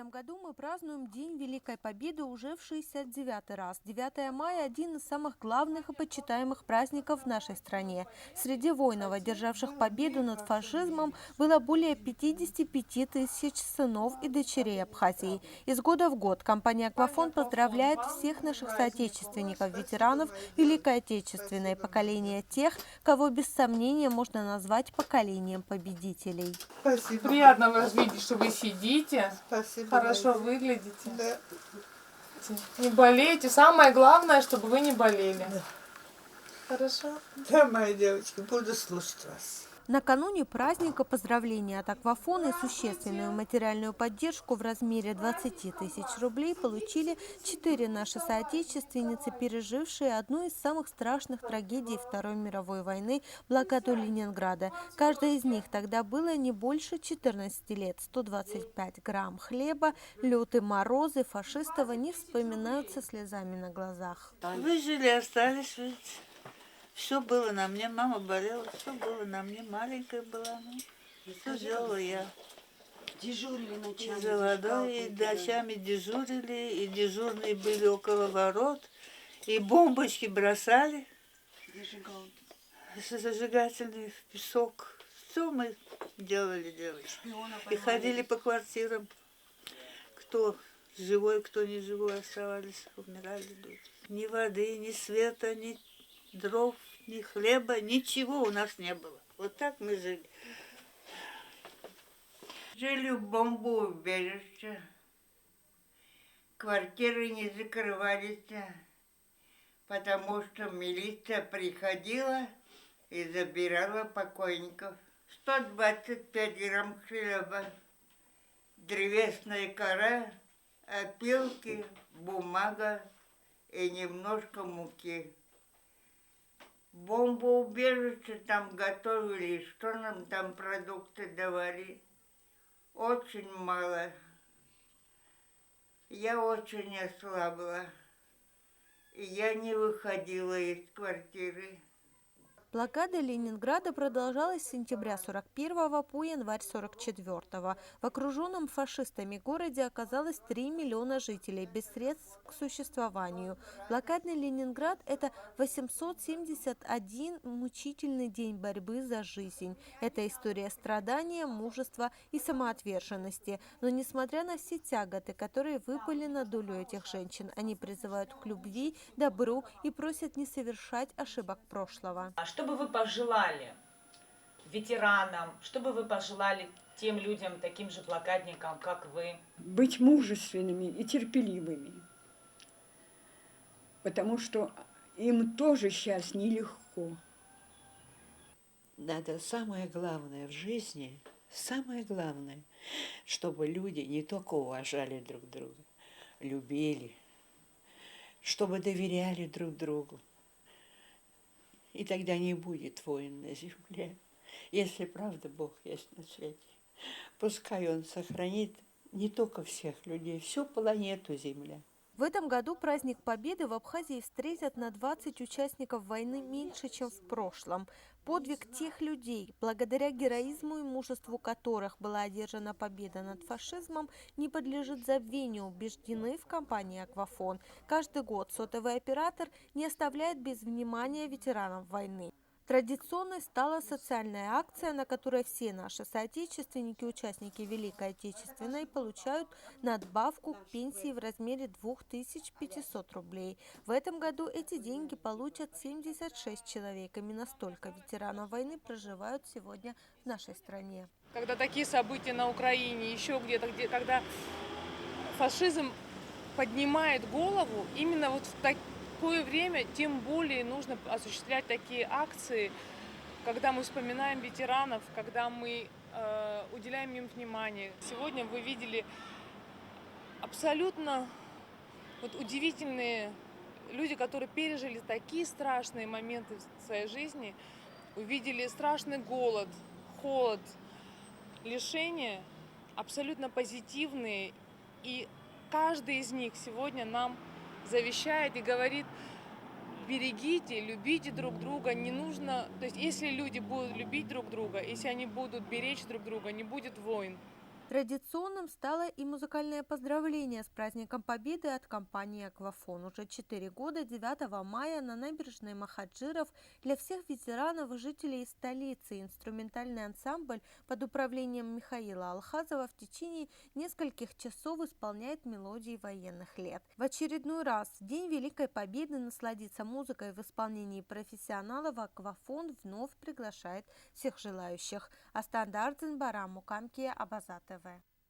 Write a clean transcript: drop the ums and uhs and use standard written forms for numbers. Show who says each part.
Speaker 1: этом году мы празднуем День Великой Победы уже в 69-й раз. 9 мая – один из самых главных и почитаемых праздников в нашей стране. Среди воинов, одержавших победу над фашизмом, было более 55 тысяч сынов и дочерей Абхазии. Из года в год компания «Аквафон» поздравляет всех наших соотечественников, ветеранов Великой Отечественной, поколения тех, кого без сомнения можно назвать поколением победителей.
Speaker 2: Спасибо.
Speaker 3: Приятно вас видеть, что вы сидите,
Speaker 2: Спасибо.
Speaker 3: хорошо выглядите,
Speaker 2: Да.
Speaker 3: не болеете. Самое главное, чтобы вы не болели.
Speaker 2: Да.
Speaker 3: Хорошо?
Speaker 2: Да, мои девочки, буду слушать вас.
Speaker 1: Накануне праздника поздравления от «Аквафона» и существенную материальную поддержку в размере 20 тысяч рублей получили 4 наши соотечественницы, пережившие одну из самых страшных трагедий Второй мировой войны – блокаду Ленинграда. Каждой из них тогда было не больше 14 лет. 125 грамм хлеба, лютые морозы, фашистов не вспоминаются слезами на глазах.
Speaker 2: Выжили, остались жить. Все было на мне, мама болела, все было на мне, маленькая была, все делала я.
Speaker 4: Дежурили ночами.
Speaker 2: И за водой, и ночами дежурили, и дежурные были около ворот, и бомбочки бросали, зажигательный в песок. Все мы делали, девочки. И ходили по квартирам, кто живой, кто не живой, оставались, умирали люди. Ни воды, ни света, ни дров, ни хлеба, ничего у нас не было. Вот так мы жили. Жили в бомбоубежище. Квартиры не закрывались, потому что милиция приходила и забирала покойников. 125 грамм хлеба, древесная кора, опилки, бумага и немножко муки. Бомбоубежище там готовили, что нам там продукты давали? Очень мало. Я очень ослабла, и я не выходила из квартиры.
Speaker 1: Блокада Ленинграда продолжалась с сентября 41 по январь 44. В окруженном фашистами городе оказалось 3 миллиона жителей без средств к существованию. Блокадный Ленинград – это 871 мучительный день борьбы за жизнь. Это история страдания, мужества и самоотверженности. Но несмотря на все тяготы, которые выпали на долю этих женщин, они призывают к любви, добру и просят не совершать ошибок прошлого.
Speaker 5: Что бы вы пожелали ветеранам, что бы вы пожелали тем людям, таким же блокадникам, как вы?
Speaker 4: Быть мужественными и терпеливыми, потому что им тоже сейчас нелегко.
Speaker 6: Надо самое главное в жизни, самое главное, чтобы люди не только уважали друг друга, любили, чтобы доверяли друг другу. И тогда не будет войн на земле, если правда Бог есть на свете. Пускай Он сохранит не только всех людей, всю планету Земля.
Speaker 1: В этом году праздник Победы в Абхазии встретят на 20 участников войны меньше, чем в прошлом. Подвиг тех людей, благодаря героизму и мужеству которых была одержана победа над фашизмом, не подлежит забвению, убеждены в компании «Аквафон». Каждый год сотовый оператор не оставляет без внимания ветеранов войны. Традиционной стала социальная акция, на которой все наши соотечественники, участники Великой Отечественной, получают надбавку к пенсии в размере 2500 рублей. В этом году эти деньги получат 76 человек. Именно столько ветеранов войны проживают сегодня в нашей стране.
Speaker 3: Когда такие события на Украине, еще где-то, когда фашизм поднимает голову, именно вот в такое время тем более нужно осуществлять такие акции, когда мы вспоминаем ветеранов, когда мы уделяем им внимание. Сегодня вы видели абсолютно удивительные люди, которые пережили такие страшные моменты в своей жизни, увидели страшный голод, холод, лишения, абсолютно позитивные, и каждый из них сегодня нам завещает и говорит: берегите, любите друг друга, не нужно, то есть если люди будут любить друг друга, если они будут беречь друг друга, не будет войн.
Speaker 1: Традиционным стало и музыкальное поздравление с праздником Победы от компании «Аквафон». Уже 4 года 9 мая на набережной Махаджиров для всех ветеранов и жителей столицы инструментальный ансамбль под управлением Михаила Алхазова в течение нескольких часов исполняет мелодии военных лет. В очередной раз в День Великой Победы насладиться музыкой в исполнении профессионалов «Аквафон» вновь приглашает всех желающих. Астанда Ардзенбара, Мукамки, Абаза ТВ.